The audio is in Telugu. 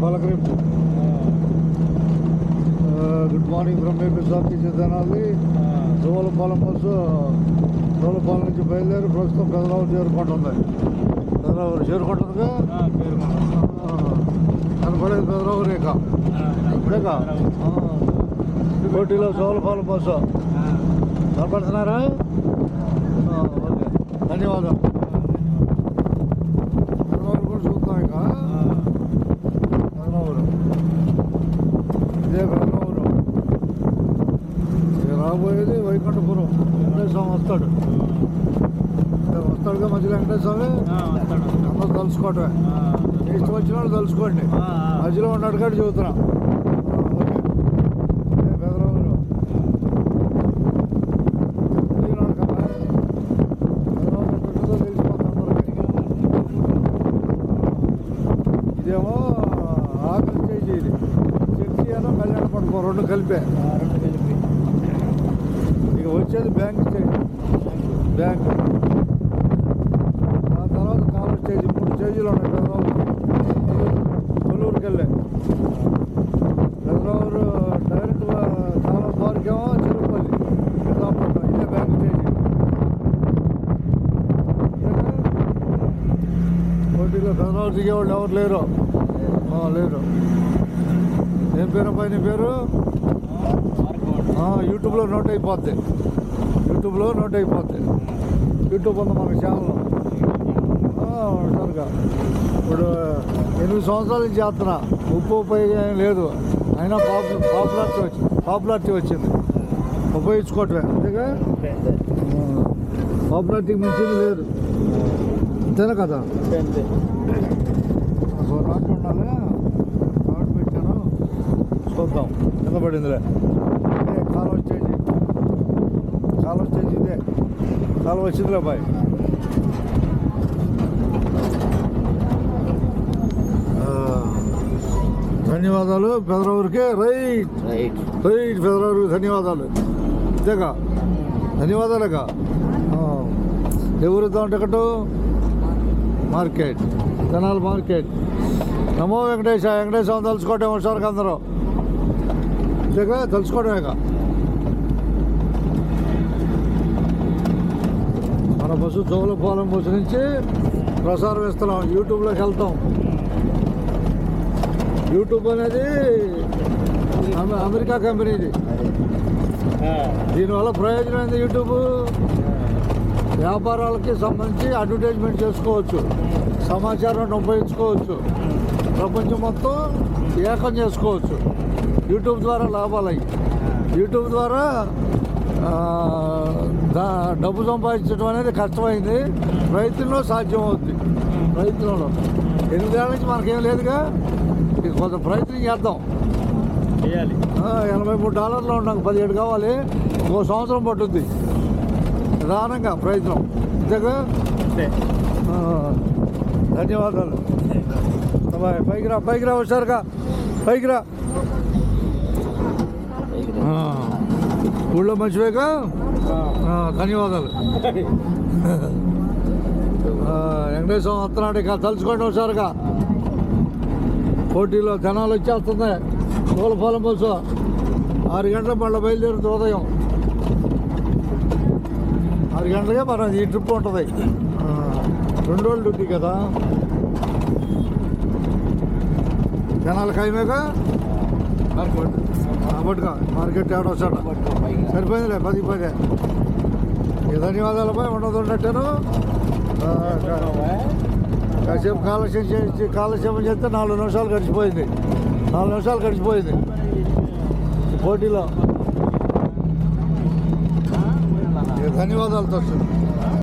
పలకరింపు. Good morning from APSRTC Tenali. Jolapalem bus Jolapalem నుంచి బయలుదేరి ప్రస్తుతం పెదరావురు చేరుకుంటుంది. పెదరావురు చేరుకుంటుందిగా కనపడేది పెదరావురు ఇక ఇప్పుడేగా కోటిలో జోలపాలెం బస్సు కనపడుతున్నారా? ఓకే, ధన్యవాదాలు. పెదరావురు కూడా చూద్దాం. ఇక పెదరావురు ఇదే పెదరావురు. ఇక రాబోయేది వైకుంఠపురం. వెంకటేశ్వరం వస్తాడుగా మధ్యలో వెంకటేశ్వమి అందరూ తలుసుకోవటమే. ఇష్టం వచ్చిన వాళ్ళు తలుసుకోండి. మధ్యలో ఉన్నాడు కాబట్టి చెబుతున్నా. ఇదేమో ఆకలి స్టేజ్, ఇది చర్చి అన్న కళ్యాణ మండపం రెండు కలిపే. ఇక వచ్చేది బ్యాంక్ స్టేజ్, బ్యాంక్. ఆ తర్వాత కాలేజ్ స్టేజ్. 3 స్టేజీలు ఉన్నాయి పెదరావురు. కొల్లూరుకి వెళ్ళే పెదరావురు డైరెక్ట్ కాలేజ్ పార్క్ ఏమో చెరుపల్లి విశాఖపట్నం. ఇదే బ్యాంక్ స్టేజ్. పోటీలో పెదరావురు దిగేవాళ్ళు ఎవరు లేరు. లేరు. ఏం పేరు అబ్బాయి నీ పేరు? యూట్యూబ్లో నోట్ అయిపోద్ది. యూట్యూబ్లో నోట్ అయిపోద్ది. యూట్యూబ్ ఉంది మనకు ఛానల్. సరిగా ఇప్పుడు 8 సంవత్సరాల నుంచి చేస్తున్నా. ఉపయోగం ఏం లేదు. అయినా పాపులారిటీ వచ్చింది. ఉపయోగించుకోవటమే అంతేగా. పాపులారిటీకి మించింది లేదు. అంతేనా కదా? నాటు ఉండాలి. నాటు పెట్టాను, చూద్దాం. కింద పడిందిలే. ఇదే కాలువ స్టేజ్. కాలువ స్టేజ్ ఇదే. కాలువ వచ్చిందిలే బాయ్. ధన్యవాదాలు పెదరావురికి. రైట్ పెదరావురికి ధన్యవాదాలు. అంతేగా, ధన్యవాదాలేగా. ఎవరిద్దాం టికెట్? Market, Tenali market. నమో వెంకటేశ. వెంకటేశ్వరం తలుచుకోవటం ఒకసారికి అందరూ. అంతేగా, తలుచుకోవడమేగా. మన బస్సు జోలపాలెం బస్సు నుంచి ప్రసారం ఇస్తున్నాం. యూట్యూబ్లోకి వెళ్తాం. యూట్యూబ్ అనేది అమెరికా కంపెనీది. దీనివల్ల ప్రయోజనం ఏంది? యూట్యూబ్ వ్యాపారాలకి సంబంధించి అడ్వర్టైజ్మెంట్ చేసుకోవచ్చు, సమాచారాన్ని ఉపయోగించుకోవచ్చు, ప్రపంచం మొత్తం ఏకం చేసుకోవచ్చు. యూట్యూబ్ ద్వారా లాభాలు అయ్యి, యూట్యూబ్ ద్వారా డబ్బు సంపాదించడం అనేది కష్టమైంది. ప్రయత్నంలో సాధ్యం అవుద్ది. ప్రయత్నంలో 8 ఏళ్ళ నుంచి మనకేం లేదుగా. కొంత ప్రయత్నం చేద్దాం. $83 ఉన్నాం. 17 కావాలి. 1 సంవత్సరం పట్టుద్ది నిదానంగా ప్రయత్నం. అంతేగా. ధన్యవాదాలు. పైకి రా హుషారుగా. పైకి రా. ఊళ్ళో మంచివేగా. ధన్యవాదాలు. వెంకటేశ్వరం వస్తున్నాడు. ఇక తలుచుకోండి హుషారుగా. పోటీలో జనాలు వచ్చేస్తుంది. జోలపాలెం బస్సు 6 గంటల మళ్ళీ బయలుదేరుతుంది. ఉదయం 6 గంటలకే మనం ఈ ట్రిప్ ఉంటుంది. 2 రోజులు డ్యూటీ కదా. జనాలు ఖాయమేగా. పట్టుగా మార్కెట్ ఏడో వస్తాడు. సరిపోయిందిలే 10. ధన్యవాదాలపై ఉండదున్నట్టాను. కాసేపు కాలక్షేపం చేస్తే 4 నిమిషాలు గడిచిపోయింది. 4 నిమిషాలు గడిచిపోయింది పోటీలో. ధన్యవాదాలతో.